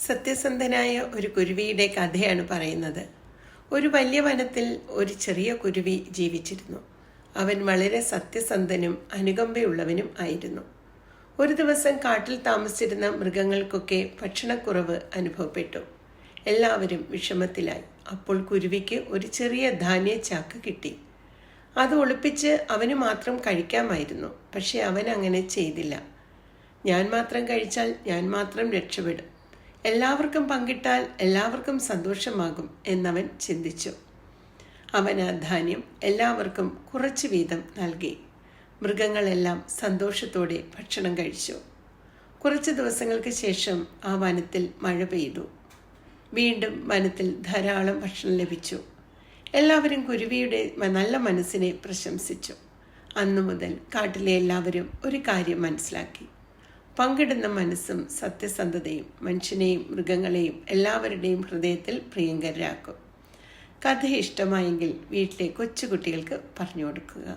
സത്യസന്ധനായ ഒരു കുരുവിയുടെ കഥയാണ് പറയുന്നത്. ഒരു വലിയ വനത്തിൽ ഒരു ചെറിയ കുരുവി ജീവിച്ചിരുന്നു. അവൻ വളരെ സത്യസന്ധനും അനുകമ്പയുള്ളവനും ആയിരുന്നു. ഒരു ദിവസം കാട്ടിൽ താമസിച്ചിരുന്ന മൃഗങ്ങൾക്കൊക്കെ ഭക്ഷണക്കുറവ് അനുഭവപ്പെട്ടു. എല്ലാവരും വിഷമത്തിലായി. അപ്പോൾ കുരുവിക്ക് ഒരു ചെറിയ ധാന്യച്ചാക്ക് കിട്ടി. അത് ഒളിപ്പിച്ച് അവന് മാത്രം കഴിക്കാമായിരുന്നു. പക്ഷെ അവൻ അങ്ങനെ ചെയ്തില്ല. ഞാൻ മാത്രം കഴിച്ചാൽ ഞാൻ മാത്രം രക്ഷപ്പെടും, എല്ലാവർക്കും പങ്കിട്ടാൽ എല്ലാവർക്കും സന്തോഷമാകും എന്നവൻ ചിന്തിച്ചു. അവൻ ആ ധാന്യം എല്ലാവർക്കും കുറച്ച് വീതം നൽകി. മൃഗങ്ങളെല്ലാം സന്തോഷത്തോടെ ഭക്ഷണം കഴിച്ചു. കുറച്ച് ദിവസങ്ങൾക്ക് ശേഷം ആ വനത്തിൽ മഴ പെയ്തു. വീണ്ടും വനത്തിൽ ധാരാളം ഭക്ഷണം ലഭിച്ചു. എല്ലാവരും കുരുവിയുടെ നല്ല മനസ്സിനെ പ്രശംസിച്ചു. അന്നു മുതൽ കാട്ടിലെ എല്ലാവരും ഒരു കാര്യം മനസ്സിലാക്കി: പങ്കിടുന്ന മനസ്സും സത്യസന്ധതയും മനുഷ്യനെയും മൃഗങ്ങളെയും എല്ലാവരുടെയും ഹൃദയത്തിൽ പ്രിയങ്കരാക്കും. കഥ ഇഷ്ടമായെങ്കിൽ വീട്ടിലെ കൊച്ചുകുട്ടികൾക്ക് പറഞ്ഞു കൊടുക്കുക.